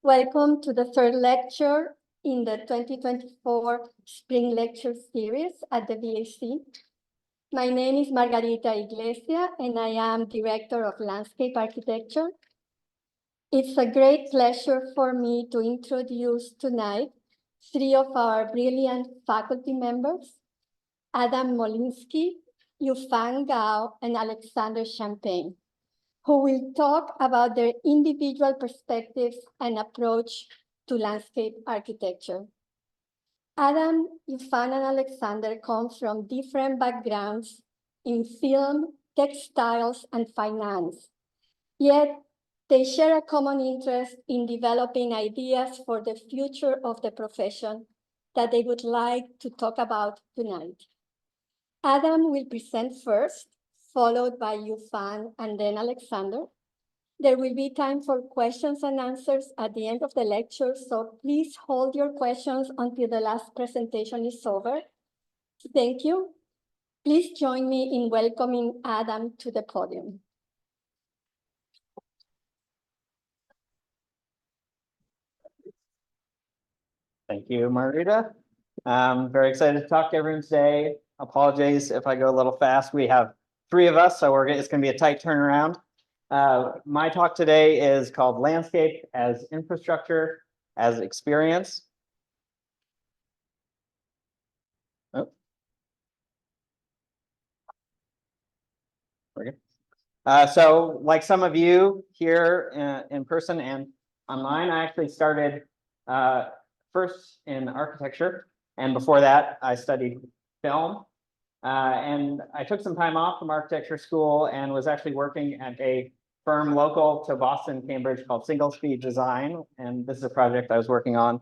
Welcome to the third lecture in the 2024 Spring Lecture Series at the VAC. My name is Margarita Iglesia, and I am Director of Landscape Architecture. It's a great pleasure for me to introduce tonight three of our brilliant faculty members, Adam Molinski, Yufan Gao, and Alexandre Champagne, who will talk about their individual perspectives and approach to landscape architecture. Adam, Yufan, and Alexander come from different backgrounds in film, textiles, and finance. Yet, they share a common interest in developing ideas for the future of the profession that they would like to talk about tonight. Adam will present first, followed by Yufan and then Alexander. There will be time for questions and answers at the end of the lecture, so please hold your questions until the last presentation is over. Thank you. Please join me in welcoming Adam to the podium. Thank you, Margarita. I'm very excited to talk to everyone today. Apologies if I go a little fast. We have three of us, so it's going to be a tight turnaround. My talk today is called Landscape as Infrastructure as Experience. Oh. Okay. So like some of you here in person and online, I actually started first in architecture, and before that I studied film. And I took some time off from architecture school and was actually working at a firm local to Boston, Cambridge called Single Speed Design. And this is a project I was working on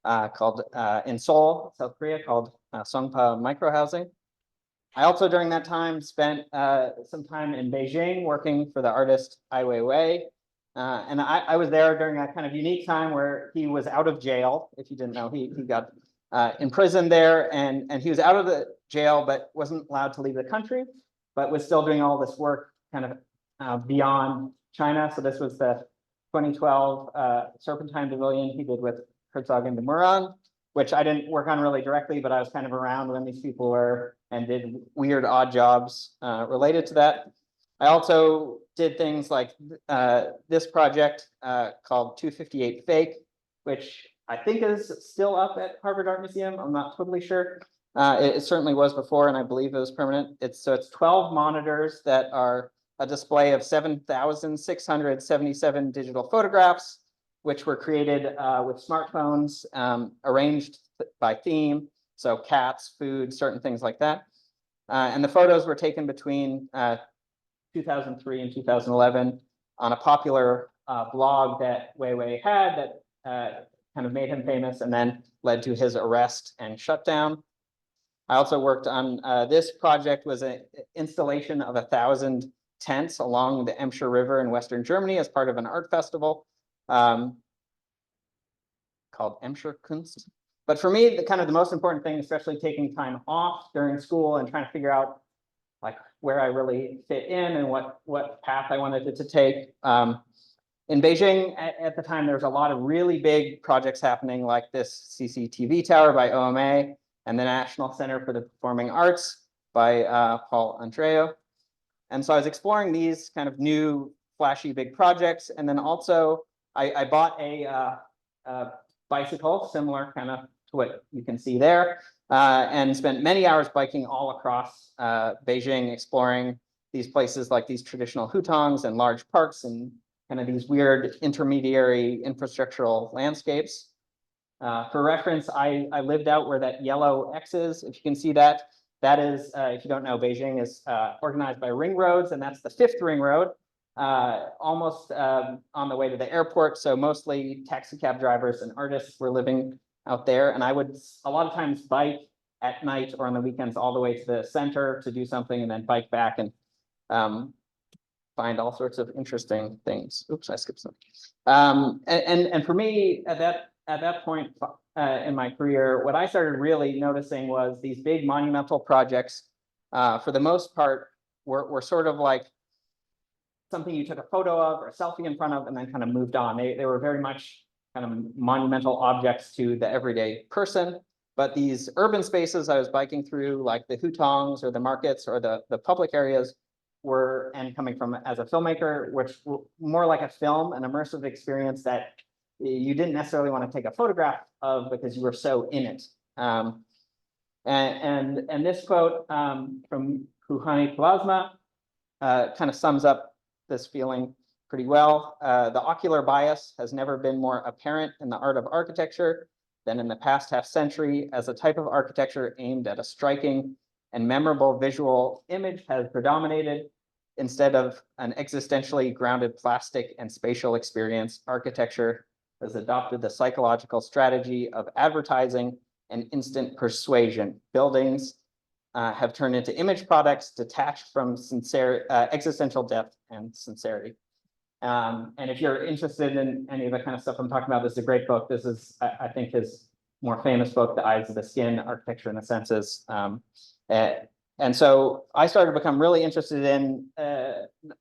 called in Seoul, South Korea, called Songpa Microhousing. I also during that time spent some time in Beijing working for the artist Ai Weiwei. And I was there during a kind of unique time where he was out of jail. If you didn't know, he got imprisoned there, and he was out of the jail, but wasn't allowed to leave the country, but was still doing all this work kind of beyond China. So this was the 2012 Serpentine Pavilion he did with Herzog and de Meuron, which I didn't work on really directly, but I was kind of around when these people were and did weird odd jobs related to that. I also did things like this project called 258 Fake, which I think is still up at Harvard Art Museum. I'm not totally sure. It certainly was before, and I believe it was permanent. It's 12 monitors that are a display of 7,677 digital photographs, which were created with smartphones, arranged by theme. So cats, food, certain things like that. And the photos were taken between 2003 and 2011 on a popular blog that Weiwei had that kind of made him famous and then led to his arrest and shutdown. I also worked on this project was an installation of 1,000 tents along the Emscher River in Western Germany as part of an art festival called Emscher Kunst. But for me, the most important thing, especially taking time off during school and trying to figure out like where I really fit in and what path I wanted it to take. In Beijing at the time, there was a lot of really big projects happening like this CCTV tower by OMA and the National Center for the Performing Arts by Paul Andreu. And so I was exploring these kind of new flashy big projects. And then also I bought a bicycle similar kind of to what you can see there and spent many hours biking all across Beijing, exploring these places like these traditional hutongs and large parks and kind of these weird intermediary infrastructural landscapes. For reference, I lived out where that yellow X is. If you can see that, that is, if you don't know, Beijing is organized by ring roads, and that's the 5th ring road, almost on the way to the airport. So mostly taxi cab drivers and artists were living out there. And I would a lot of times bike at night or on the weekends all the way to the center to do something and then bike back and find all sorts of interesting things. Oops, I skipped something. And for me at that point in my career, what I started really noticing was these big monumental projects, for the most part, were sort of like something you took a photo of or a selfie in front of and then kind of moved on. They were very much kind of monumental objects to the everyday person. But these urban spaces I was biking through, like the hutongs or the markets or the public areas, were, and coming from as a filmmaker, which were more like a film, an immersive experience that you didn't necessarily want to take a photograph of because you were so in it. And this quote from Kuhani Plasma kind of sums up this feeling pretty well. The ocular bias has never been more apparent in the art of architecture than in the past half century, as a type of architecture aimed at a striking and memorable visual image has predominated. Instead of an existentially grounded plastic and spatial experience, architecture has adopted the psychological strategy of advertising and instant persuasion. Buildings have turned into image products detached from sincere existential depth and sincerity. And if you're interested in any of the kind of stuff I'm talking about, this is a great book. This is, I think, his more famous book, The Eyes of the Skin, Architecture and the Senses. And so I started to become really interested in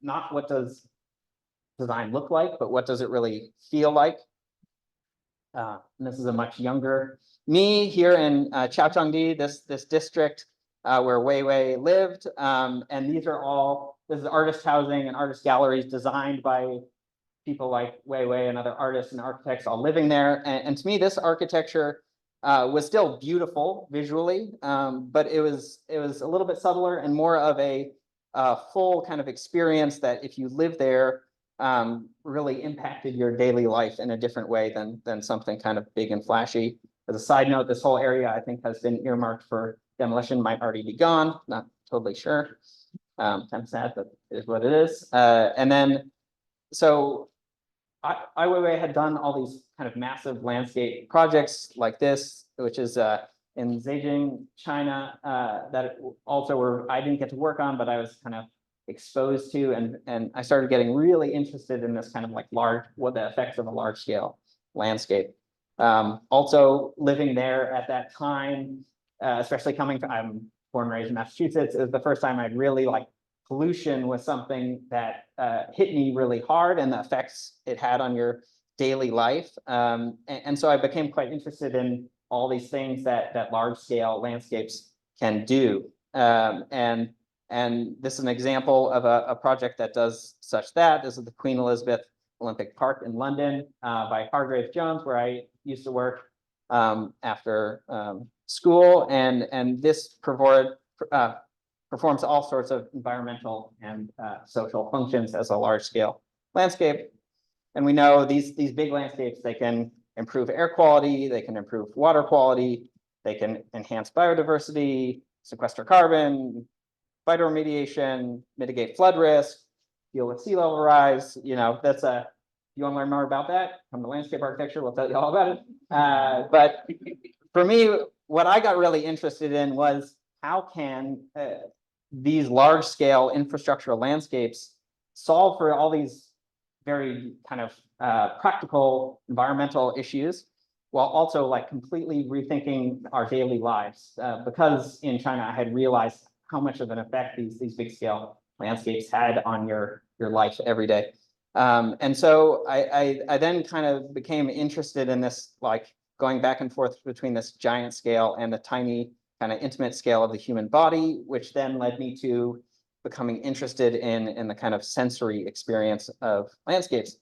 not what does design look like, but what does it really feel like? And this is a much younger me here in Chaochangdi, this district where Weiwei lived. And these are all, this is artist housing and artist galleries designed by people like Weiwei and other artists and architects all living there. And to me, this architecture was still beautiful visually, but it was a little bit subtler and more of a full kind of experience that if you live there, really impacted your daily life in a different way than something kind of big and flashy. As a side note, this whole area I think has been earmarked for demolition, might already be gone, not totally sure. Kind of sad, but it is what it is. And then, so Ai Weiwei had done all these kind of massive landscape projects like this, which is in Zhejiang, China, that also were, I didn't get to work on, but I was kind of exposed to, and I started getting really interested in this kind of like what the effects of a large scale landscape. Also living there at that time, especially coming from, I'm born and raised in Massachusetts, it was the first time I'd really like pollution was something that hit me really hard, and the effects it had on your daily life. And so I became quite interested in all these things that large scale landscapes can do. And this is an example of a project that does such that. This is the Queen Elizabeth Olympic Park in London by Hargrave Jones, where I used to work after school. And this performs all sorts of environmental and social functions as a large scale landscape. And we know these big landscapes, they can improve air quality, they can improve water quality, they can enhance biodiversity, sequester carbon, phytoremediation, mitigate flood risk, deal with sea level rise. You know, that's a, you want to learn more about that, come to landscape architecture, we'll tell you all about it. But for me, what I got really interested in was how can these large scale infrastructural landscapes solve for all these very kind of practical environmental issues, while also like completely rethinking our daily lives. Because in China, I had realized how much of an effect these big scale landscapes had on your life every day. And so I then kind of became interested in this, like going back and forth between this giant scale and the tiny kind of intimate scale of the human body, which then led me to becoming interested in the kind of sensory experience of landscapes.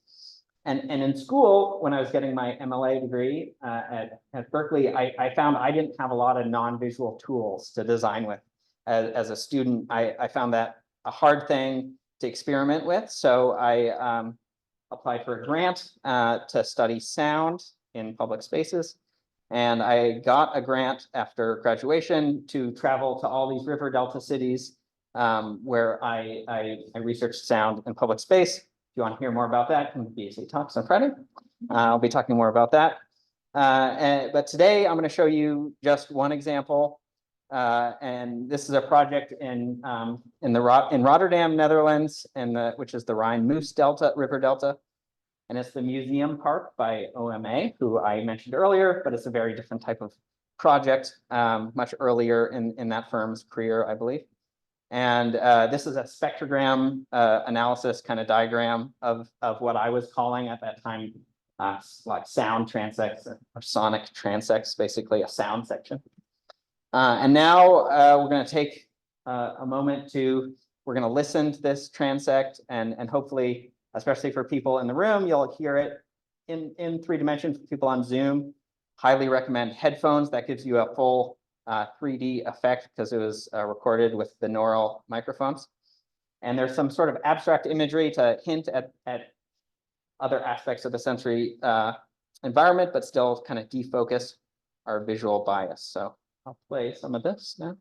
And in school, when I was getting my MLA degree at Berkeley, I found I didn't have a lot of non-visual tools to design with. As a student, I found that a hard thing to experiment with. So I applied for a grant to study sound in public spaces. And I got a grant after graduation to travel to all these river delta cities where I researched sound in public space. If you want to hear more about that, come to BSA Talks on Friday. I'll be talking more about that. But today I'm going to show you just one example. And this is a project in Rotterdam, Netherlands, which is the Rhine Moose Delta, River Delta. And it's the Museum Park by OMA, who I mentioned earlier, but it's a very different type of project, much earlier in that firm's career, I believe. And this is a spectrogram analysis kind of diagram of what I was calling at that time like sound transects or sonic transects, basically a sound section. And now we're going to take a moment we're going to listen to this transect, and hopefully, especially for people in the room, you'll hear it in 3 dimensions. For people on Zoom, highly recommend headphones. That gives you a full 3D effect because it was recorded with binaural microphones. And there's some sort of abstract imagery to hint at other aspects of the sensory environment, but still kind of defocus our visual bias. So I'll play some of this now.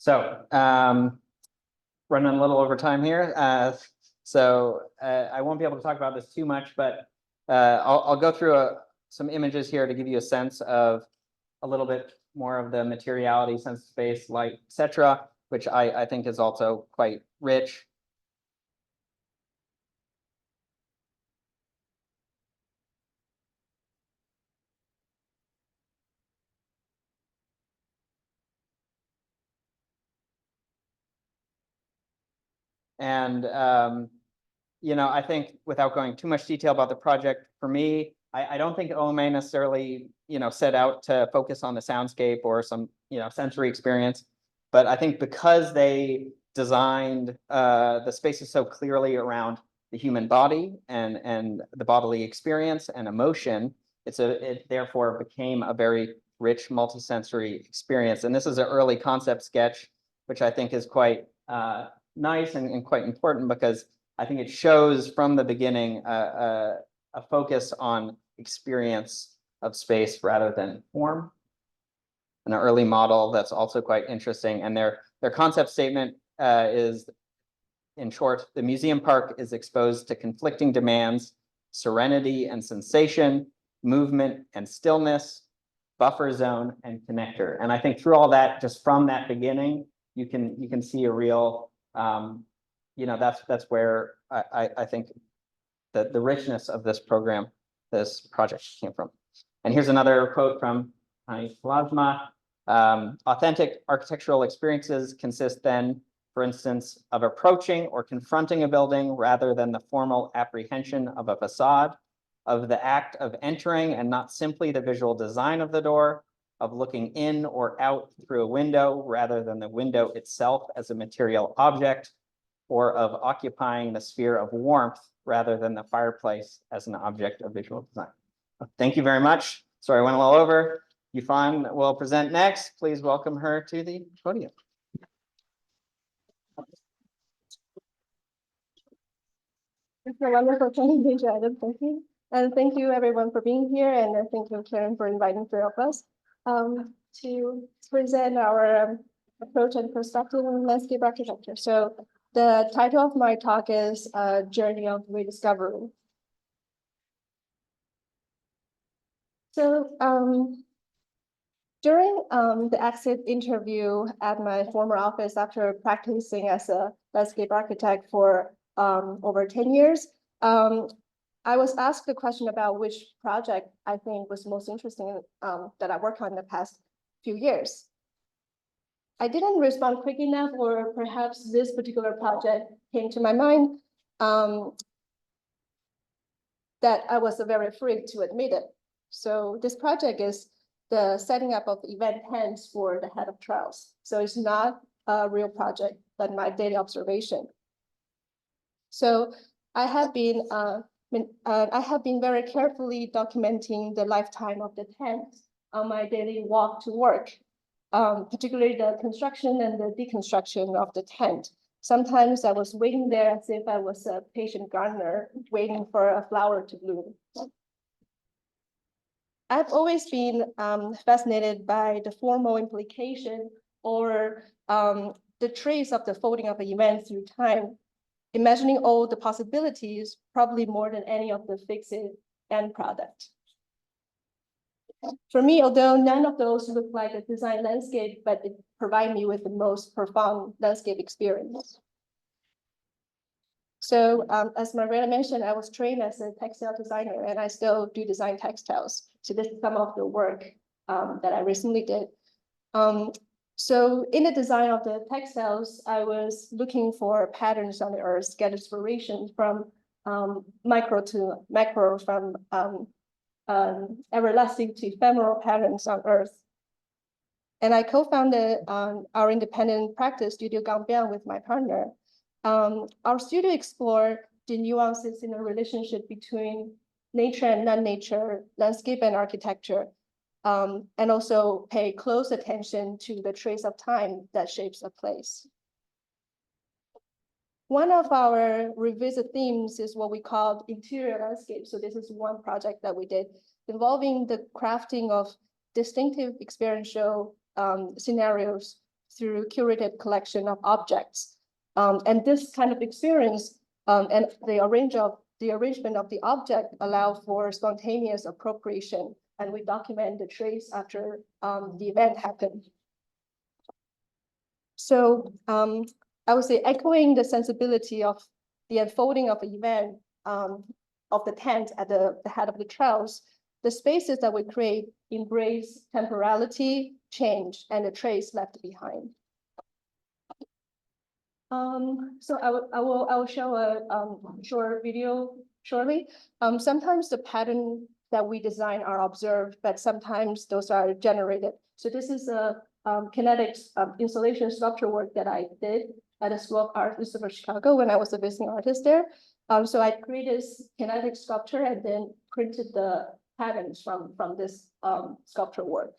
So running a little over time here. I won't be able to talk about this too much, but I'll go through some images here to give you a sense of a little bit more of the materiality, sense of space, light, etc., which I think is also quite rich. And I think without going too much detail about the project, for me, I don't think OMA necessarily, set out to focus on the soundscape or some, sensory experience. But I think because they designed the spaces so clearly around the human body and the bodily experience and emotion, it therefore became a very rich multisensory experience. And this is an early concept sketch, which I think is quite nice and quite important, because I think it shows from the beginning a focus on experience of space rather than form. an early model that's also quite interesting. And their concept statement is, in short, the museum park is exposed to conflicting demands, serenity and sensation, movement and stillness, buffer zone and connector. And I think through all that, just from that beginning, you can see a real, that's where I think the richness of this program, this project came from. And here's another quote from Plasma. Authentic architectural experiences consist then, for instance, of approaching or confronting a building rather than the formal apprehension of a facade, of the act of entering and not simply the visual design of the door, of looking in or out through a window rather than the window itself as a material object, or of occupying the sphere of warmth rather than the fireplace as an object of visual design. Thank you very much. Sorry, I went a little over. Yufan will present next. Please welcome her to the podium. It's a wonderful presentation, Adam. Thank you. And thank you everyone for being here. And thank you, Karen, for inviting three of us to present our approach and perspective on landscape architecture. So the title of my talk is Journey of Rediscovery. So during the exit interview at my former office after practicing as a landscape architect for over 10 years, I was asked the question about which project I think was most interesting that I worked on in the past few years. I didn't respond quick enough, or perhaps this particular project came to my mind that I was very afraid to admit it. So this project is the setting up of event tents for the head of trials. So it's not a real project, but my daily observation. So I have been very carefully documenting the lifetime of the tent on my daily walk to work, particularly the construction and the deconstruction of the tent. Sometimes I was waiting there as if I was a patient gardener waiting for a flower to bloom. I've always been fascinated by the formal implication or the trace of the folding of an event through time, imagining all the possibilities, probably more than any of the fixed end product. For me, although none of those look like a design landscape, but it provided me with the most profound landscape experience. So as Marietta mentioned, I was trained as a textile designer, and I still do design textiles. So this is some of the work that I recently did. So in the design of the textiles, I was looking for patterns on the earth, get inspiration from micro to macro, from everlasting to ephemeral patterns on earth. And I co-founded our independent practice, Studio Gangbian, with my partner. Our studio explored the nuances in the relationship between nature and non-nature, landscape and architecture, and also pay close attention to the trace of time that shapes a place. One of our revisit themes is what we call interior landscape. So this is one project that we did involving the crafting of distinctive experiential scenarios through curated collection of objects. And this kind of experience and the arrangement of the object allow for spontaneous appropriation, and we document the trace after the event happened. So I would say, echoing the sensibility of the unfolding of the event of the tent at the head of the trails, the spaces that we create embrace temporality, change, and the trace left behind. So I will show a short video shortly. Sometimes the pattern that we design are observed, but sometimes those are generated. So this is a kinetics installation sculpture work that I did at the School of Art in Chicago when I was a visiting artist there. So I created this kinetic sculpture and then printed the patterns from this sculpture work.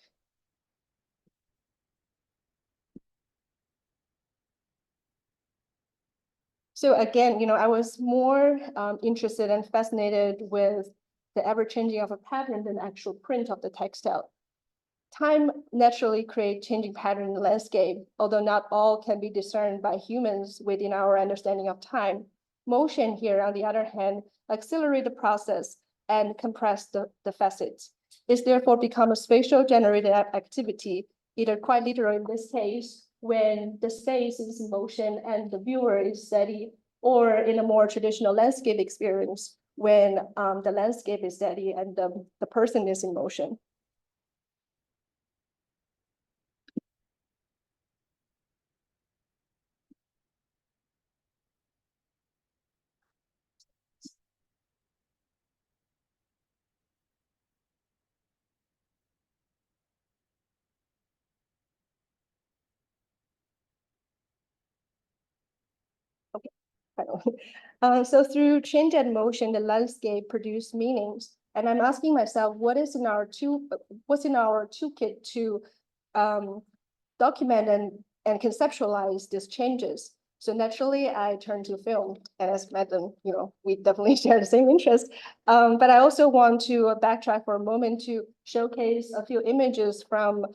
So again, I was more interested and fascinated with the ever-changing of a pattern than actual print of the textile. time naturally creates changing pattern in the landscape, although not all can be discerned by humans within our understanding of time. Motion here, on the other hand, accelerate the process and compress the facets. It's therefore become a spatial generated activity, either quite literal in this case, when the space is in motion and the viewer is steady, or in a more traditional landscape experience, when the landscape is steady and the person is in motion. So through change and motion, the landscape produce meanings. And I'm asking myself, what's in our toolkit to document and conceptualize these changes? So naturally, I turn to film, and as Madam, we definitely share the same interest. But I also want to backtrack for a moment to showcase a few images from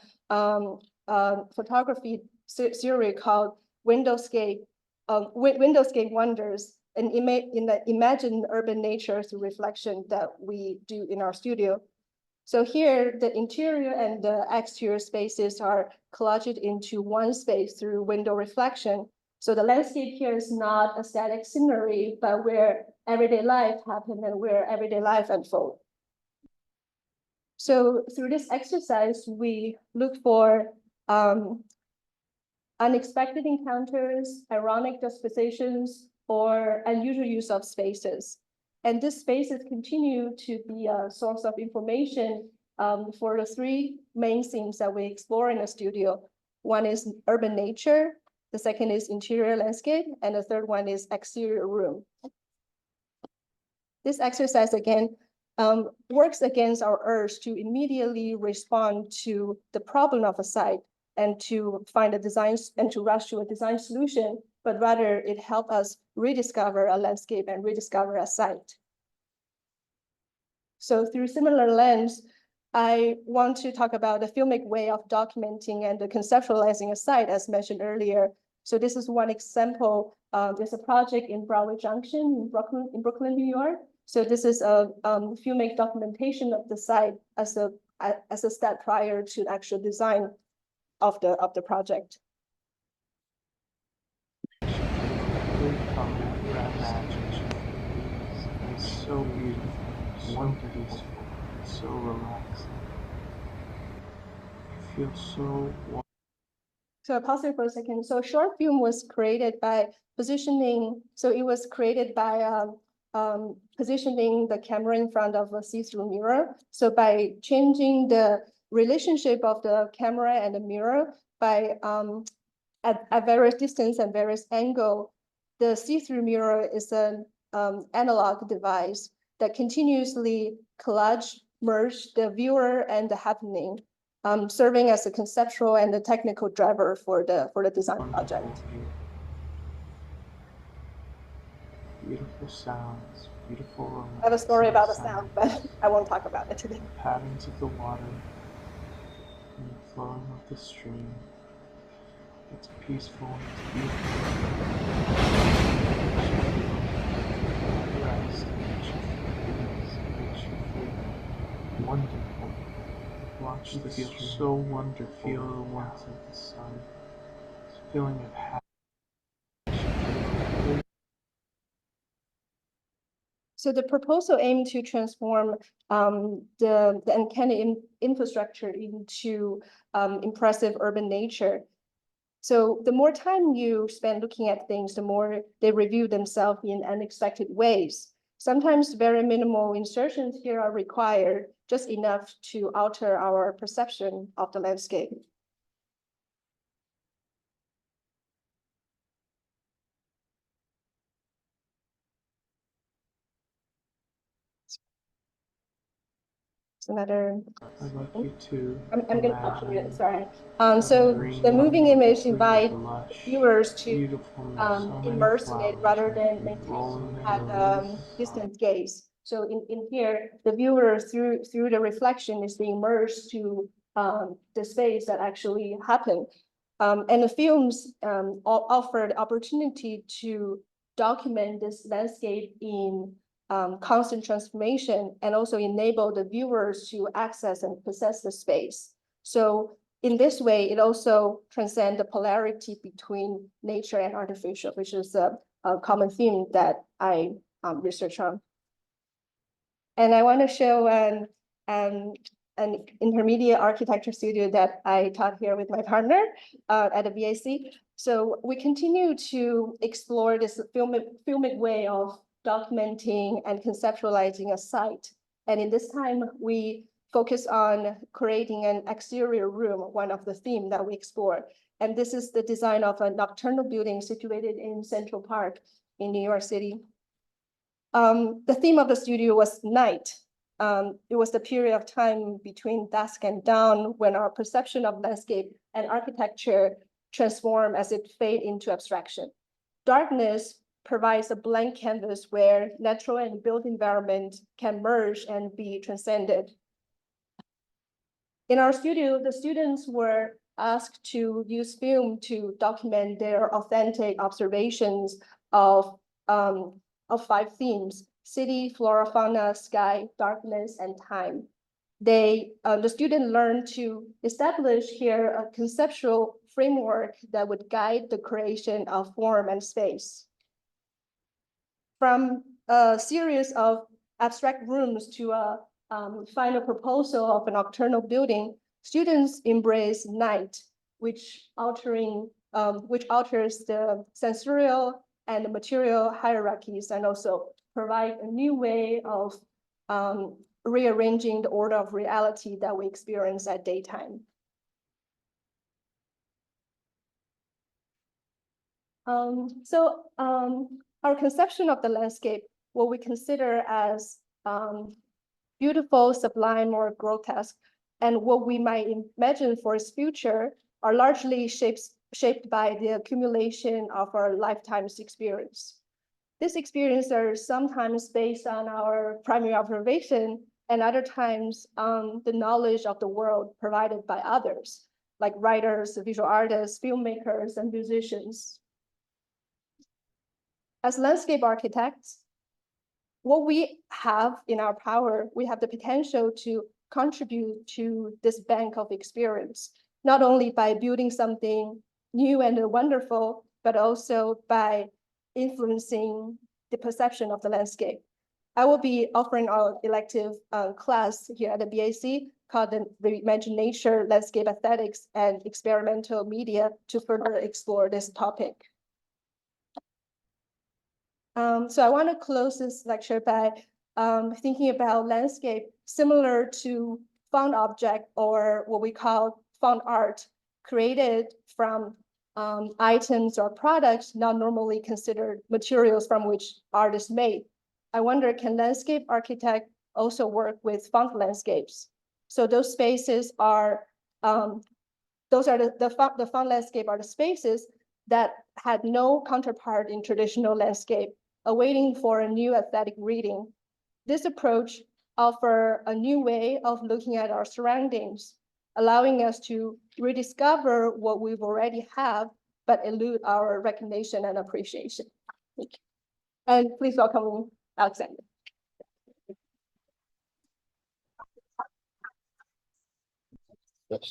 photography series called Windowscape Wonders, and in the imagined urban nature through reflection that we do in our studio. So here, the interior and the exterior spaces are collaged into one space through window reflection. So the landscape here is not a static scenery, but where everyday life happens and where everyday life unfolds. So through this exercise, we look for unexpected encounters, ironic dispositions, or unusual use of spaces. And these spaces continue to be a source of information for the three main themes that we explore in the studio. One is urban nature, the second is interior landscape, and the third one is exterior room. This exercise, again, works against our urge to immediately respond to the problem of a site and to find a design and to rush to a design solution, but rather it helps us rediscover a landscape and rediscover a site. So through similar lens, I want to talk about the filmic way of documenting and conceptualizing a site, as mentioned earlier. So this is one example. There's a project in Broadway Junction in Brooklyn, New York. So this is a filmic documentation of the site as a step prior to the actual design of the project. It's so beautiful, so peaceful, so relaxing. You feel so warm. So I'll pause there for a second. So a short film was created by positioning. So it was created by positioning the camera in front of a see-through mirror. So by changing the relationship of the camera and the mirror by at various distance and various angle, the see-through mirror is an analog device that continuously merge the viewer and the happening, serving as a conceptual and a technical driver for the design project. Beautiful sounds, beautiful romance. I have a story about the sound, but I won't talk about it today. The patterns of the water and the flowing of the stream. It's peaceful, it's beautiful. Rest, makes you feel wonderful. Watch the feel so wonderful. Feel the warmth of the sun. It's a feeling of happiness. So the proposal aimed to transform the uncanny infrastructure into impressive urban nature. So the more time you spend looking at things, the more they reveal themselves in unexpected ways. Sometimes very minimal insertions here are required, just enough to alter our perception of the landscape. Another. I'd like you to I'm going to capture it. Sorry. the So green the moving image tree, invite lush, viewers to beautifulness, so many immerse in it flowers, rather than and maintain rolling at hills. distant gaze. So in here, the viewer through the reflection is being immersed to the space that actually happened. And the films offer the opportunity to document this landscape in constant transformation and also enable the viewers to access and possess the space. So in this way, it also transcends the polarity between nature and artificial, which is a common theme that I research on. And I want to show an intermediate architecture studio that I taught here with my partner at the BAC. So we continue to explore this filmic way of documenting and conceptualizing a site. And in this time, we focus on creating an exterior room, one of the themes that we explore. And this is the design of a nocturnal building situated in Central Park in New York City. The theme of the studio was night. It was the period of time between dusk and dawn when our perception of landscape and architecture transform as it fade into abstraction. Darkness provides a blank canvas where natural and built environment can merge and be transcended. In our studio, the students were asked to use film to document their authentic observations of 5 themes: city, flora, fauna, sky, darkness, and time. The student learned to establish here a conceptual framework that would guide the creation of form and space. From a series of abstract rooms to a final proposal of a nocturnal building, students embrace night, which alters the sensorial and the material hierarchies, and also provide a new way of rearranging the order of reality that we experience at daytime. Our conception of the landscape, what we consider as beautiful, sublime, or grotesque, and what we might imagine for its future are largely shaped by the accumulation of our lifetime's experience. These experiences are sometimes based on our primary observation and other times on the knowledge of the world provided by others, like writers, visual artists, filmmakers, and musicians. As landscape architects, what we have in our power, we have the potential to contribute to this bank of experience, not only by building something new and wonderful, but also by influencing the perception of the landscape. I will be offering our elective class here at the BAC called the Reimagined Nature, Landscape Aesthetics, and Experimental Media to further explore this topic. So I want to close this lecture by thinking about landscape similar to found object, or what we call found art, created from items or products not normally considered materials from which art is made. I wonder, can landscape architect also work with found landscapes? So those spaces are, the found landscape are the spaces that had no counterpart in traditional landscape, awaiting for a new aesthetic reading. This approach offers a new way of looking at our surroundings, allowing us to rediscover what we've already have, but elude our recognition and appreciation. Thank you. And please welcome Alexandre. Let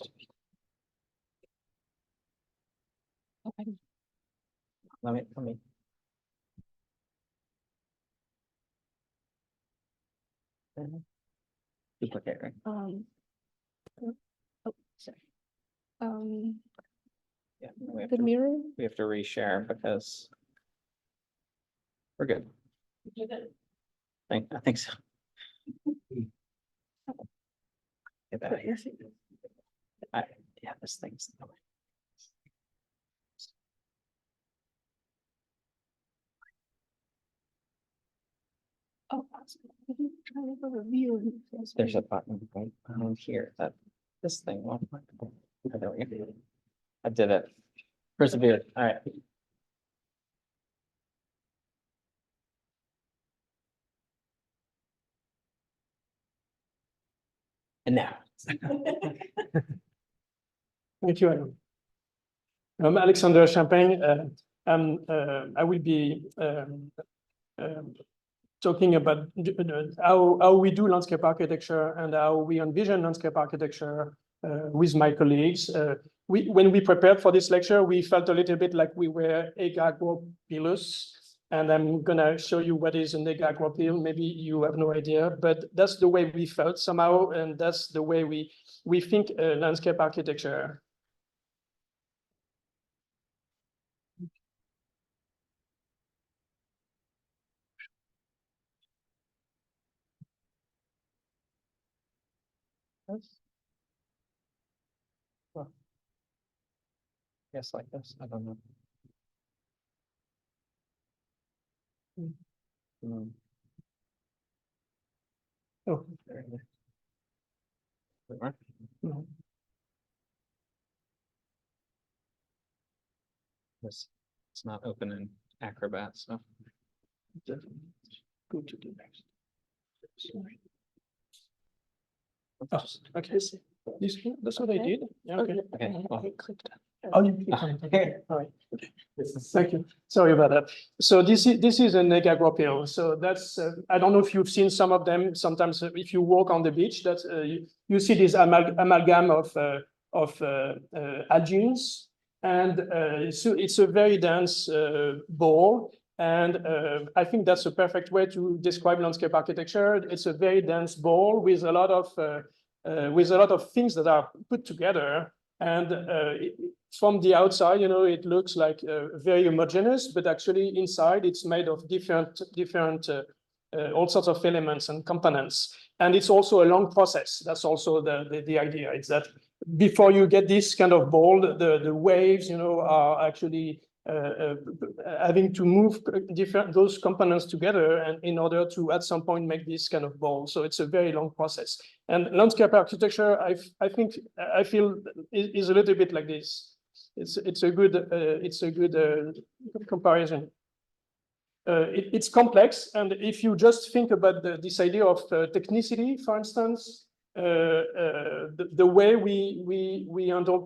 me. Duplicate, right? Oh, sorry. Yeah. The mirror. We have to reshare because we're good. I think so. Get that here. Yeah, this thing's. Oh, review. There's a button right here that this thing won't. Oh, there we go. I did it. Persevered. All right. And now Thank you, Adam. I'm Alexandre Champagne. I will be talking about how we do landscape architecture and how we envision landscape architecture with my colleagues. When we prepared for this lecture, we felt a little bit like we were egagropilus, and I'm gonna show you what is an egagropil. Maybe you have no idea, but that's the way we felt somehow, and that's the way we think landscape architecture. Yes, like this. I don't know. Oh, no. It's not open in Acrobat, so. Go to the next. Sorry. Oh, okay. This, that's what I did. Yeah, okay. Okay. Well, Oh, you clicked on it. Okay. All right. Thank you. Sorry about that. So this is an egagropil. So that's I don't know if you've seen some of them. Sometimes if you walk on the beach, that's you see this amalgam of algaes, and so it's a very dense ball. And I think that's a perfect way to describe landscape architecture. It's a very dense ball with a lot of things that are put together. And from the outside, it looks like very homogeneous, but actually inside it's made of different all sorts of elements and components. And it's also a long process. That's also the idea. It's that before you get this kind of ball, the waves, are actually having to move those components together, and in order to at some point make this kind of ball. So it's a very long process. And landscape architecture, I feel is a little bit like this. It's a good comparison. It's complex, and if you just think about this idea of technicity, for instance, the way we handle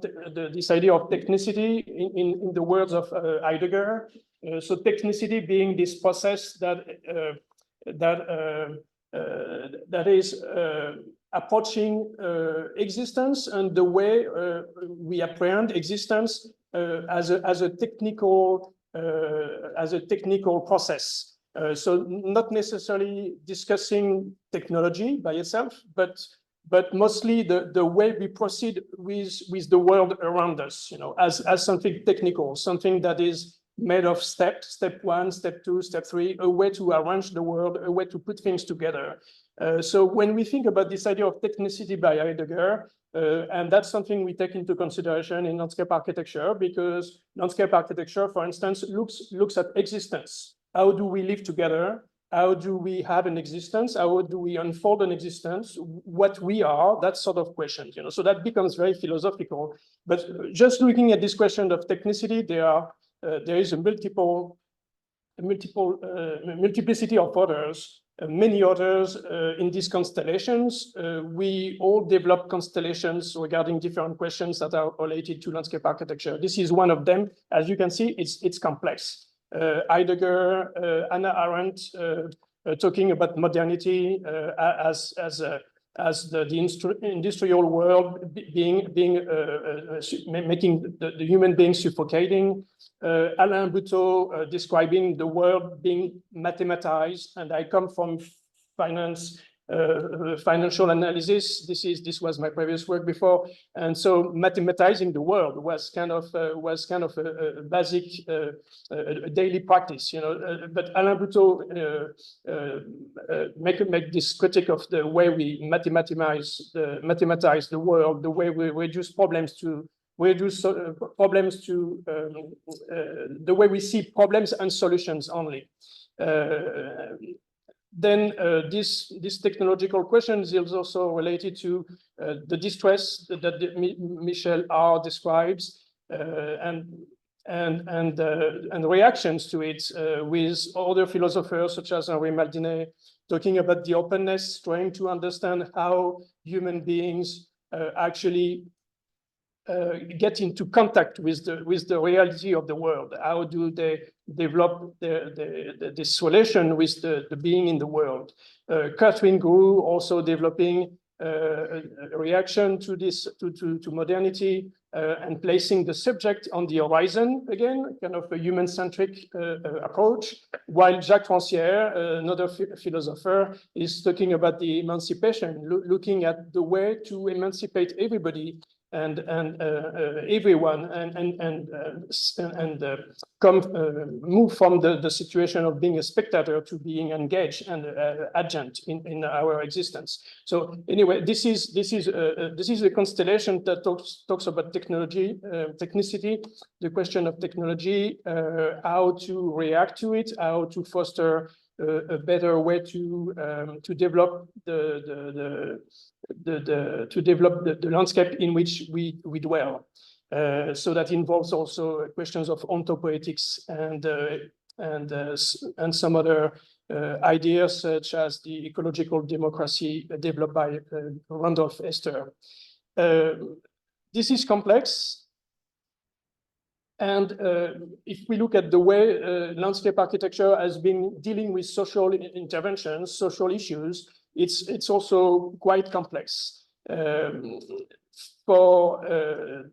this idea of technicity in the words of Heidegger. So technicity being this process that is approaching existence, and the way we apprehend existence as a technical process. So not necessarily discussing technology by itself, but mostly the way we proceed with the world around us, as something technical, something that is made of step 1, step 2, step 3, a way to arrange the world, a way to put things together. So when we think about this idea of technicity by Heidegger, and that's something we take into consideration in landscape architecture, because landscape architecture, for instance, looks at existence. How do we live together? How do we have an existence? How do we unfold an existence? What we are, that sort of questions, So that becomes very philosophical. But just looking at this question of technicity, there is a multiplicity of authors, many authors in these constellations. We all develop constellations regarding different questions that are related to landscape architecture. This is one of them. As you can see, it's complex. Heidegger, Hannah Arendt, talking about modernity as the industrial world making the human being suffocating. Alain Buteau describing the world being mathematized, and I come from financial analysis. This was my previous work before, and so mathematizing the world was kind of a basic daily practice, But Alain Buteau make this critique of the way we mathematize the world, the way we reduce problems to the way we see problems and solutions only. Then this technological question is also related to the distress that Michel R. describes, and reactions to it with other philosophers such as Henri Maldinet, talking about the openness, trying to understand how human beings actually get into contact with the reality of the world? How do they develop this relation with the being in the world? Catherine Grew also developing a reaction to this to modernity and placing the subject on the horizon again, kind of a human-centric approach. While Jacques Rancière, another philosopher, is talking about the emancipation, looking at the way to emancipate everybody and everyone, and move from the situation of being a spectator to being engaged and adjunct in our existence. So anyway, this is a constellation that talks about technology, technicity, the question of technology, how to react to it, how to foster a better way to develop the landscape in which we dwell. So that involves also questions of ontopoetics and some other ideas such as the ecological democracy developed by Randolph Hester. This is complex. And if we look at the way landscape architecture has been dealing with social interventions, social issues, it's also quite complex. During the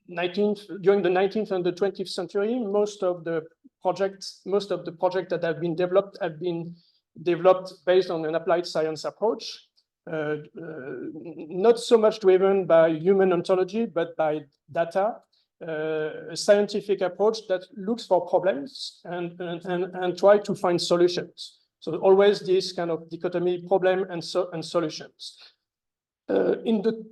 19th and the 20th century, most of the projects that have been developed based on an applied science approach, not so much driven by human ontology, but by data. A scientific approach that looks for problems and try to find solutions. So always this kind of dichotomy, problem and solutions. In the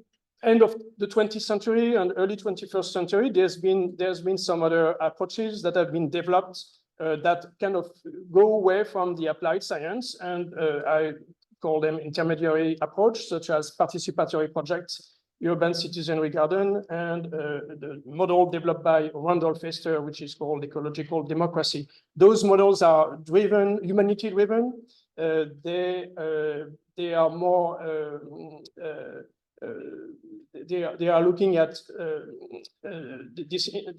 end of the 20th century and early 21st century, there's been some other approaches that have been developed that kind of go away from the applied science, and I call them intermediary approach, such as participatory projects, urban citizenry garden, and the model developed by Randolph Hester, which is called ecological democracy. Those models are driven, humanity-driven. They are more. They are looking at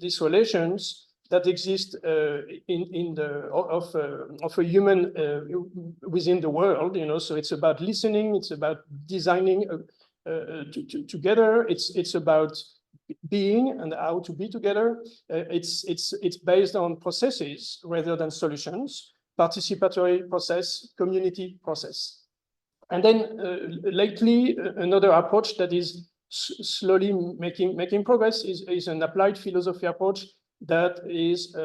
these relations that exist of a human within the world. You know, so it's about listening. It's about designing. Together, it's about being and how to be together. It's based on processes rather than solutions. Participatory process, community process, and then lately another approach that is slowly making progress is an applied philosophy approach that is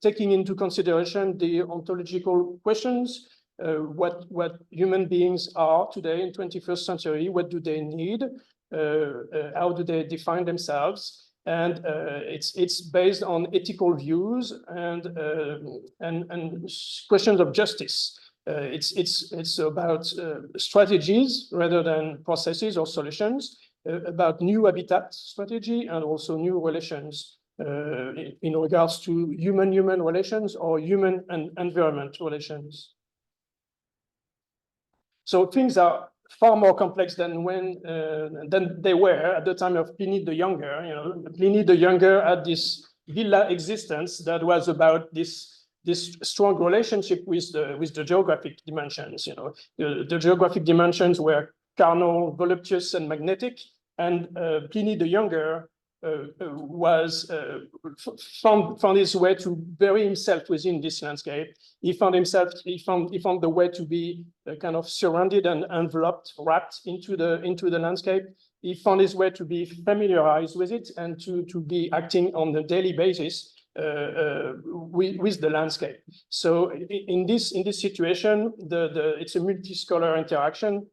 taking into consideration the ontological questions. What human beings are today in 21st century, what do they need, how do they define themselves, and it's based on ethical views and questions of justice. It's about strategies rather than processes or solutions, about new habitat strategy and also new relations in regards to human-human relations or human and environment relations. So things are far more complex than they were at the time of Pliny the Younger. You know, Pliny the Younger had this villa existence that was about this strong relationship with the geographic dimensions. You know, the geographic dimensions were carnal, voluptuous, and magnetic, and Pliny the Younger found his way to bury himself within this landscape. He found the way to be kind of surrounded and enveloped, wrapped into the landscape. He found his way to be familiarized with it and to be acting on a daily basis with the landscape. So in this situation, it's a multi-scholar interaction.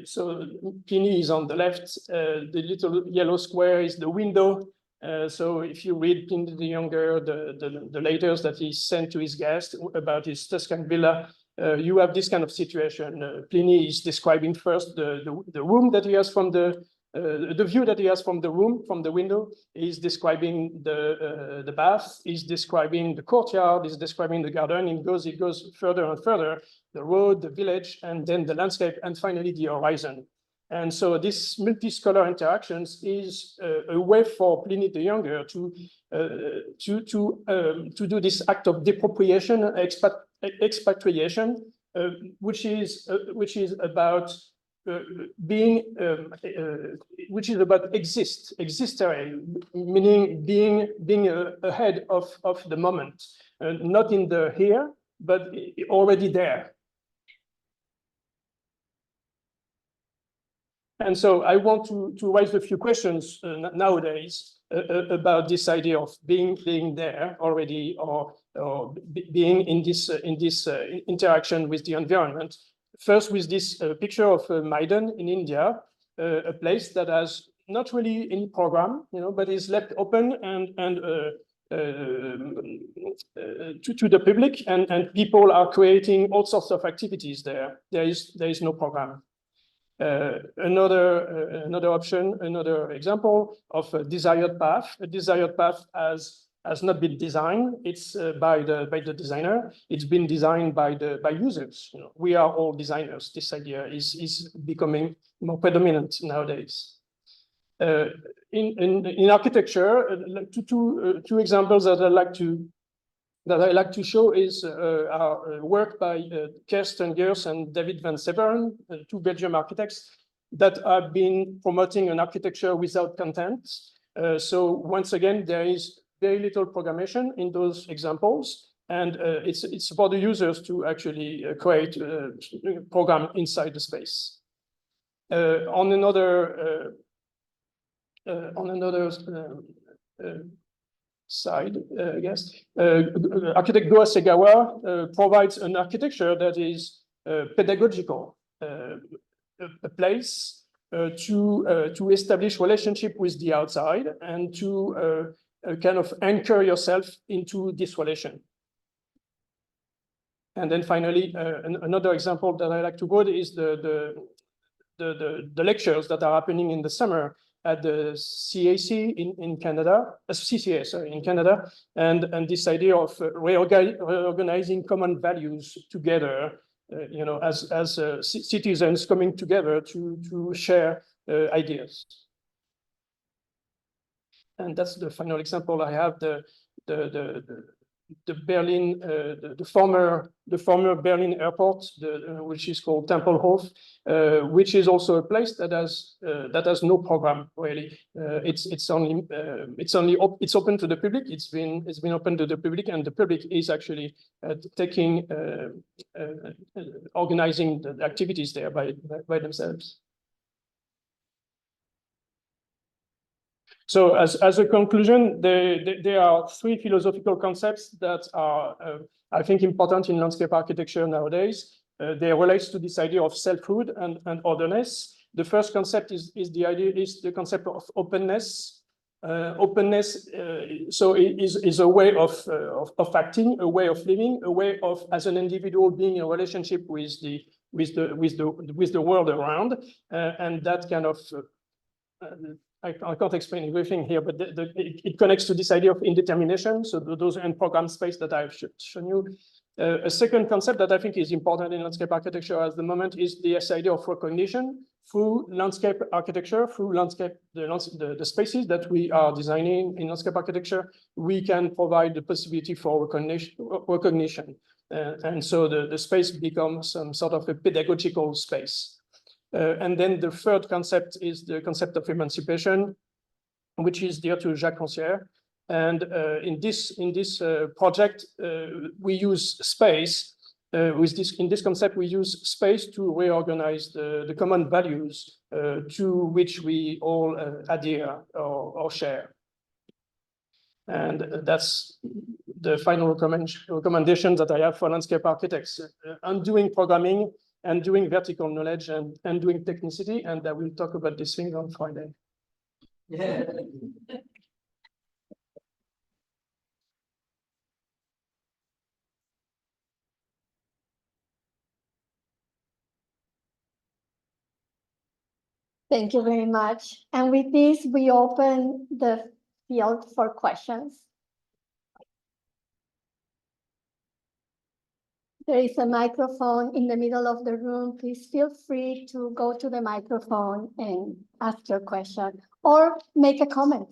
So Pliny is on the left. The little yellow square is the window. So if you read Pliny the Younger, the letters that he sent to his guest about his Tuscan villa, you have this kind of situation. Pliny is describing first the room that he has from the view that he has from the room, from the window. He's describing the bath. He's describing the courtyard. He's describing the garden. It goes further and further. The road, the village, and then the landscape, and finally the horizon. And so this multi-scholar interactions is a way for Pliny the Younger to do this act of depropriation, expatriation, which is about existere, meaning being ahead of the moment, not in the here, but already there. And so I want to raise a few questions nowadays about this idea of being there already, or being in this interaction with the environment. First, with this picture of Maidan in India, a place that has not really any program, but is left open and to the public, and people are creating all sorts of activities there. There is no program. Another option, another example of a desired path. A desired path has not been designed. It's by the designer. It's been designed by users. We are all designers. This idea is becoming more predominant nowadays. In architecture, two examples that I like to show is our work by Kirsten Geers and David van Severen, two Belgian architects that have been promoting an architecture without content. So once again, there is very little programmation in those examples, and it's for the users to actually create a program inside the space. On another side, I guess, architect Goa Segawa provides an architecture that is pedagogical, a place to establish relationship with the outside and to kind of anchor yourself into this relation. And then finally, another example that I like to quote is the lectures that are happening in the summer at the CAC in Canada, CCA, sorry, in Canada, and this idea of reorganizing common values together, as citizens coming together to share ideas. And that's the final example I have, the Berlin, the former Berlin airport, which is called Tempelhof, which is also a place that has no program really. It's open to the public. It's been open to the public, and the public is actually organizing the activities there by themselves. So as a conclusion, there are three philosophical concepts that are, I think, important in landscape architecture nowadays. They relate to this idea of selfhood and otherness. The first concept is the concept of openness. Openness, so it is a way of acting, a way of living, a way of, as an individual, being in a relationship with the world around, and that kind of. I can't explain everything here, but it connects to this idea of indetermination. So those end program space that I've shown you. A second concept that I think is important in landscape architecture at the moment is this idea of recognition through landscape architecture, through landscape, the spaces that we are designing in landscape architecture. We can provide the possibility for recognition. And so the space becomes some sort of a pedagogical space. And then the third concept is the concept of emancipation, which is dear to Jacques Rancière. And in this project, we use space. In this concept, we use space to reorganize the common values to which we all adhere or share. And that's the final recommendation that I have for landscape architects: undoing programming, and doing vertical knowledge, and doing technicity. And I will talk about this thing on Friday. Yeah. Thank you very much. And with this, we open the field for questions. There is a microphone in the middle of the room. Please feel free to go to the microphone and ask your question or make a comment.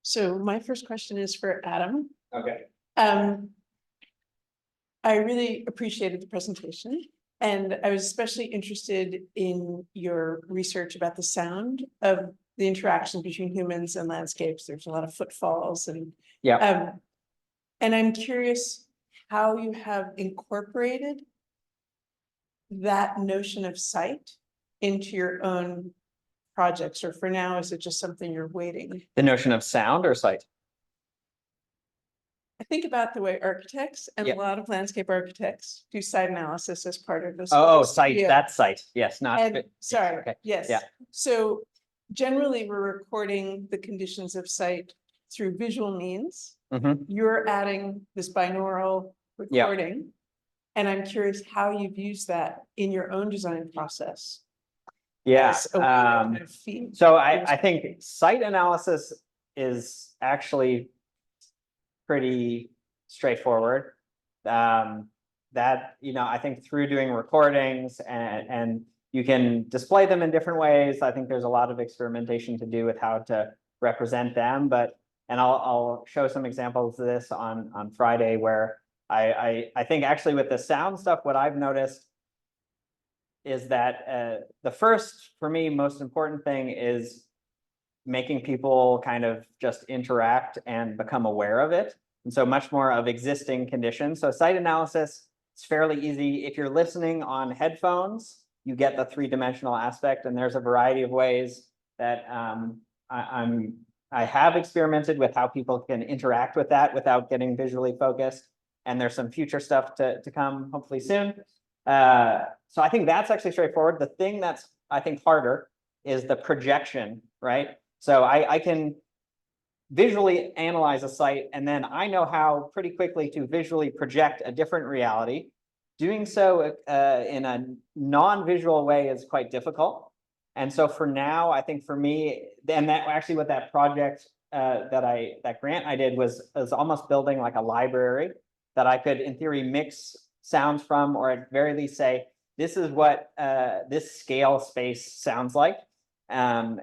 So my first question is for Adam. Okay. I really appreciated the presentation, and I was especially interested in your research about the sound of the interaction between humans and landscapes. There's a lot of footfalls and Yeah. and I'm curious how you have incorporated that notion of sight into your own projects, or for now, is it just something you're waiting? The notion of sound or sight? I think about the way architects and Yeah. a lot of landscape architects do site analysis as part of this. Oh, whole sight, studio. that's sight. Yes, not. And yes, sorry, okay. yes. Yeah. So generally, we're recording the conditions of sight through visual means. Mhm. You're adding this binaural Yeah. recording. And I'm curious how you've used that in your own design process. Yeah. as a way to kind of feed So those- I think site analysis is actually pretty straightforward. That, you know, I think through doing recordings and you can display them in different ways. I think there's a lot of experimentation to do with how to represent them, and I'll show some examples of this on Friday, where I think actually with the sound stuff, what I've noticed is that the first, for me, most important thing is making people kind of just interact and become aware of it. And so much more of existing conditions. So site analysis, it's fairly easy. If you're listening on headphones, you get the three-dimensional aspect, and there's a variety of ways that I have experimented with how people can interact with that without getting visually focused. And there's some future stuff to come hopefully soon. So I think that's actually straightforward. The thing that's, I think, harder is the projection, right? So I can visually analyze a site, and then I know how pretty quickly to visually project a different reality. Doing so in a non-visual way is quite difficult. And so for now, I think for me, and that actually what that project, that grant I did was almost building like a library that I could, in theory, mix sounds from, or at very least say, this is what this scale space sounds like.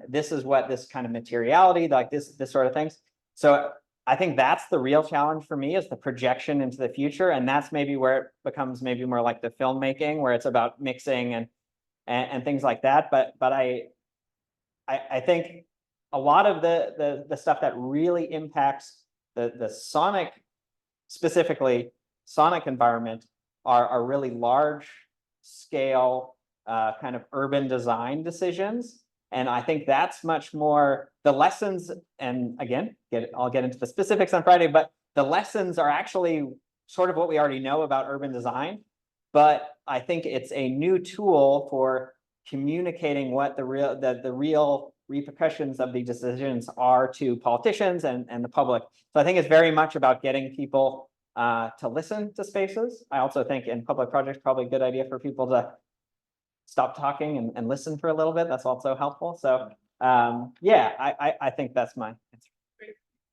This is what this kind of materiality, like this sort of things. So I think that's the real challenge for me, is the projection into the future. And that's maybe where it becomes maybe more like the filmmaking, where it's about mixing and things like that. But I think a lot of the stuff that really impacts the sonic, specifically sonic environment, are really large scale kind of urban design decisions. And I think that's much more the lessons, and again, I'll get into the specifics on Friday, but the lessons are actually sort of what we already know about urban design. But I think it's a new tool for communicating what the real repercussions of these decisions are to politicians and the public. So I think it's very much about getting people to listen to spaces. I also think in public projects, probably a good idea for people to stop talking and listen for a little bit. That's also helpful. So yeah, I think that's my answer.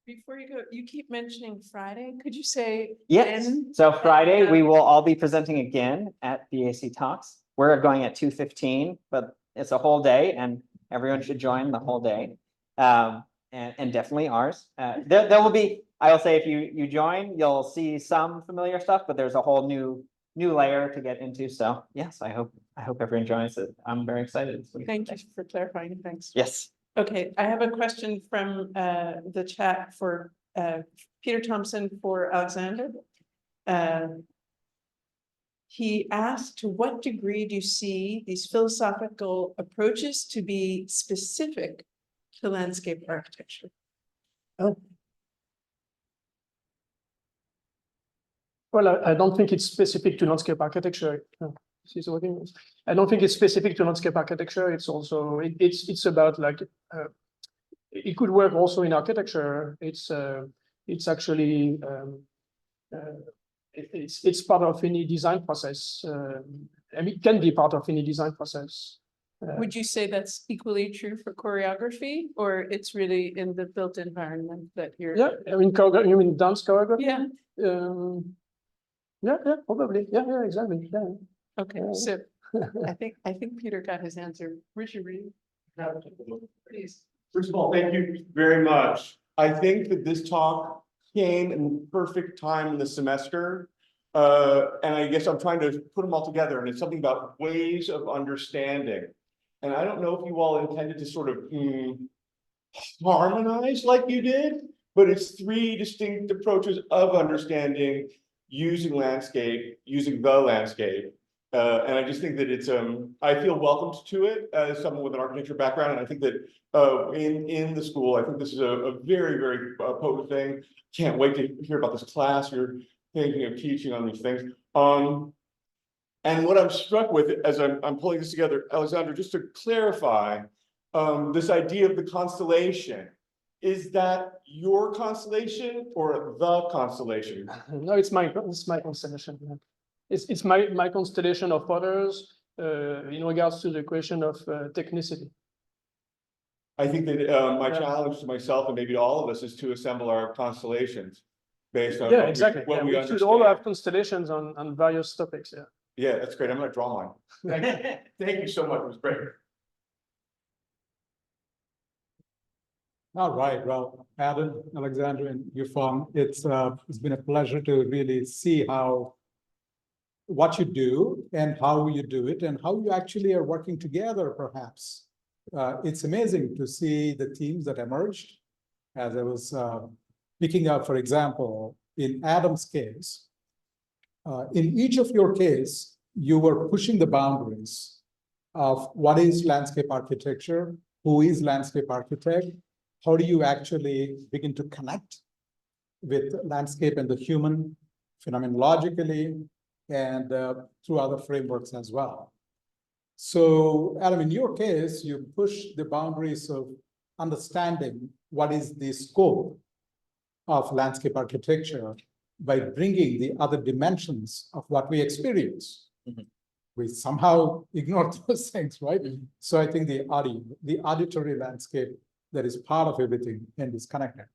Before you go, you keep mentioning Friday. Could you say? Yes. when? So Friday, we will all be presenting again at BAC Talks. We're going at 2:15, but it's a whole day, and everyone should join the whole day. And definitely ours. There will be, I will say, if you join, you'll see some familiar stuff, but there's a whole new layer to get into. So yes, I hope everyone joins it. I'm very excited. Thank you for clarifying. Thanks. Yes. Okay, I have a question from the chat for Peter Thompson for Alexander. He asked, to what degree do you see these philosophical approaches to be specific to landscape architecture? Oh. Well, I don't think it's specific to landscape architecture. I don't think it's specific to landscape architecture. It's also it's about like it could work also in architecture. It's actually it's part of any design process. I mean, it can be part of any design process. Would you say that's equally true for choreography, or it's really in the built environment that you're? Yeah, I mean, you mean dance choreography? Yeah, Yeah, probably. Yeah, exactly. Yeah. okay, so I think Peter got his answer. Richard Reed? Please. First of all, thank you very much. I think that this talk came in the perfect time in the semester. And I guess I'm trying to put them all together, and it's something about ways of understanding. And I don't know if you all intended to sort of harmonize like you did, but it's three distinct approaches of understanding using landscape, using the landscape. And I just think that it's, I feel welcomed to it as someone with an architecture background. And I think that in the school, I think this is a very, very potent thing. Can't wait to hear about this class you're thinking of teaching on these things. And what I'm struck with as I'm pulling this together, Alexandre, just to clarify, this idea of the constellation, is that your constellation or the constellation? No, it's my constellation. Yeah. It's my constellation of others in regards to the question of technicity. I think that my challenge to myself and maybe to all of us is to assemble our constellations based on Exactly. what we We understand. should all have constellations on various topics. Yeah. Yeah, that's great. I'm going to draw mine. Thank you so much. It was great. All right, well, Adam, Alexandre, and Yufan, it's been a pleasure to really see what you do and how you do it and how you actually are working together, perhaps. It's amazing to see the teams that emerged. As I was picking up, for example, in Adam's case, in each of your case, you were pushing the boundaries of what is landscape architecture, who is landscape architect, how do you actually begin to connect with landscape and the human phenomenologically and through other frameworks as well. So, Adam, in your case, you push the boundaries of understanding what is the scope of landscape architecture by bringing the other dimensions of what we experience. Mm-hmm. We somehow ignore those things, right? Mm-hmm. So I think the auditory landscape that is part of everything and is connected.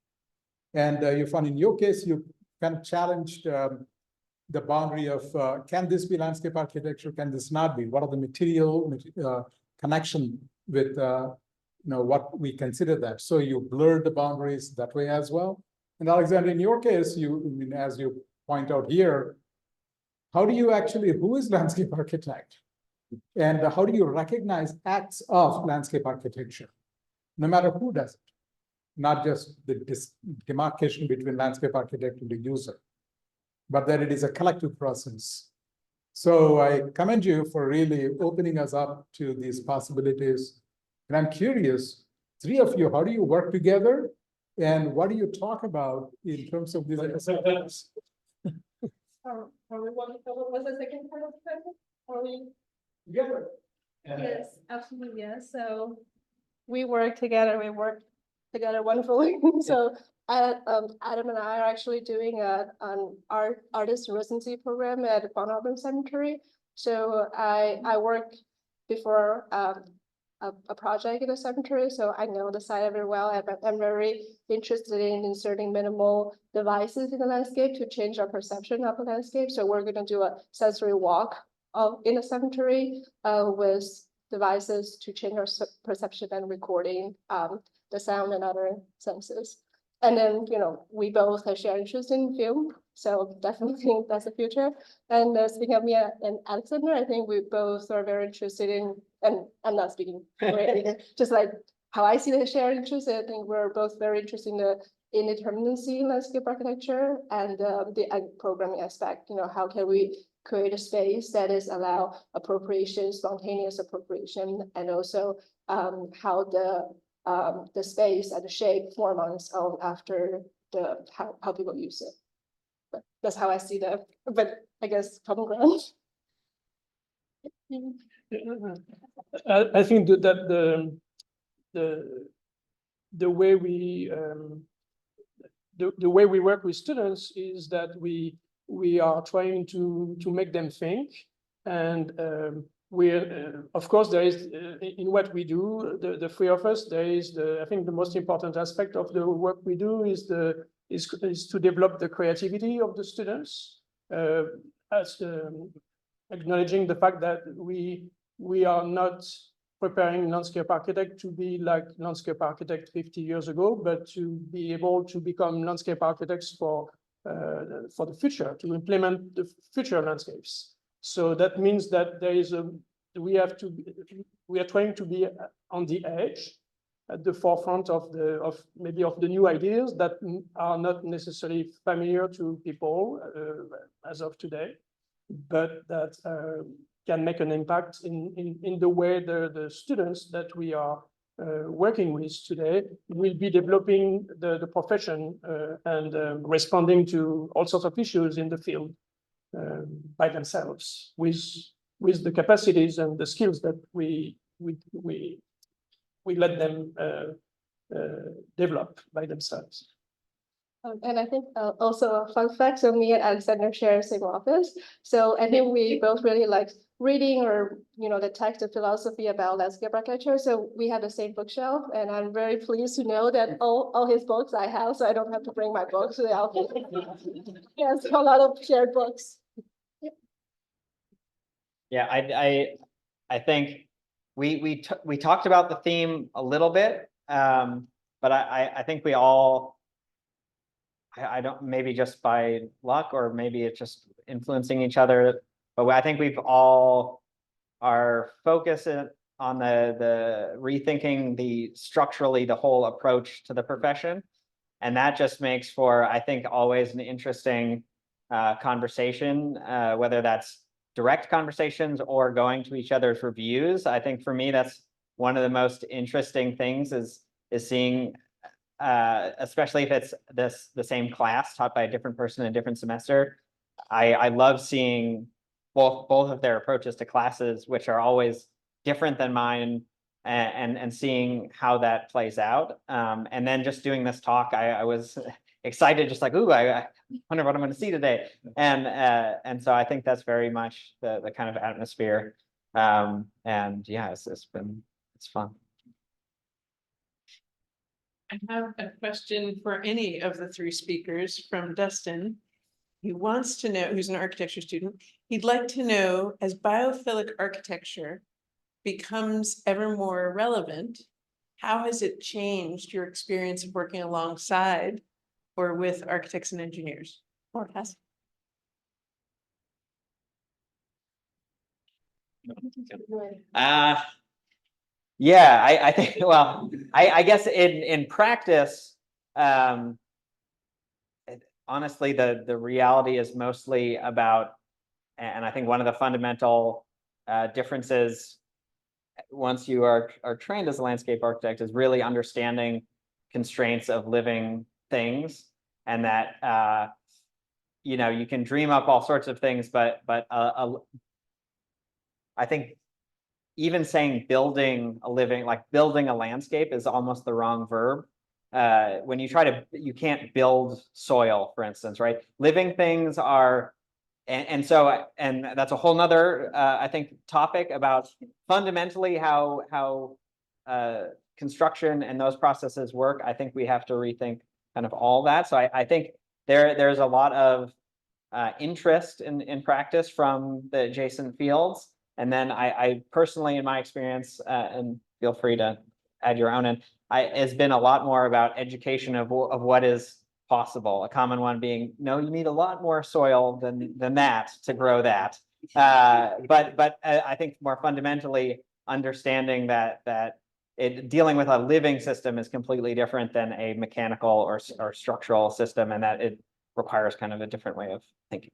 And you found in your case, you kind of challenged the boundary of, can this be landscape architecture? Can this not be? What are the material connection with what we consider that? So you blurred the boundaries that way as well. And Alexandre, in your case, as you point out here, how do you actually, who is landscape architect? And how do you recognize acts of landscape architecture? No matter who does it, not just the demarcation between landscape architect and the user, but that it is a collective process. So I commend you for really opening us up to these possibilities. And I'm curious, three of you, how do you work together? And what do you talk about in terms of these? What's the second part of the question? Are we together? Yes, absolutely. Yes. So we work together. We work together wonderfully. So Adam and I are actually doing an artist residency program at Von Auburn Cemetery. So I work before a project in the cemetery, so I know the site very well. I'm very interested in inserting minimal devices in the landscape to change our perception of the landscape. So we're going to do a sensory walk in the cemetery with devices to change our perception and recording the sound and other senses. And then, we both have shared interest in film, so definitely think that's the future. And speaking of me and Alexandre, I think we both are very interested in, and I'm not speaking for anything, just like how I see the shared interest. I think we're both very interested in the indeterminacy in landscape architecture and the programming aspect. How can we create a space that is allow appropriation, spontaneous appropriation, and also how the space and the shape form on its own after how people use it. But that's how I see but I guess common ground. I think that the the way we the way we work with students is that we are trying to make them think, and we're of course there is in what we do, the three of us, there is I think the most important aspect of the work we do is to develop the creativity of the students, as acknowledging the fact that we are not preparing landscape architect to be like landscape architect 50 years ago, but to be able to become landscape architects for the future, to implement the future landscapes. So that means that there is we are trying to be on the edge, at the forefront of the new ideas that are not necessarily familiar to people as of today, but that can make an impact in the way the students that we are working with today will be developing the profession and responding to all sorts of issues in the field by themselves with the capacities and the skills that we let them develop by themselves. And I think also a fun fact, so me and Alexander share the same office. So I think we both really like reading or, the text and philosophy about landscape architecture. So we have the same bookshelf, and I'm very pleased to know that all his books I have, so I don't have to bring my books to the office. Yes, a lot of shared books. Yeah, I think we talked about the theme a little bit, but I think we all, I don't, maybe just by luck or maybe it's just influencing each other, but I think we've all are focused on the rethinking structurally the whole approach to the profession, and that just makes for, I think, always an interesting conversation, whether that's direct conversations or going to each other's reviews. I think for me, that's one of the most interesting things is seeing, especially if it's the same class taught by a different person in a different semester. I love seeing both of their approaches to classes, which are always different than mine, and seeing how that plays out. And then just doing this talk, I was excited, just like, ooh, I wonder what I'm going to see today. And so I think that's very much the kind of atmosphere. And yeah, it's fun. I have a question for any of the three speakers from Dustin. He wants to know, who's an architecture student, he'd like to know, as biophilic architecture becomes ever more relevant, how has it changed your experience of working alongside or with architects and engineers? Or has Yeah, I think, well, I guess in practice, honestly, the reality is mostly about, and I think one of the fundamental differences once you are trained as a landscape architect is really understanding constraints of living things, and that you can dream up all sorts of things, but I think even saying building a living, like building a landscape, is almost the wrong verb. When you you can't build soil, for instance, right? Living things are, and that's a whole nother, I think, topic about fundamentally how construction and those processes work. I think we have to rethink kind of all that. So I think there's a lot of interest in practice from the adjacent fields. And then I personally, in my experience, and feel free to add your own in, it's been a lot more about education of what is possible. A common one being, no, you need a lot more soil than that to grow that. But I think more fundamentally understanding that dealing with a living system is completely different than a mechanical or structural system, and that it requires kind of a different way of thinking.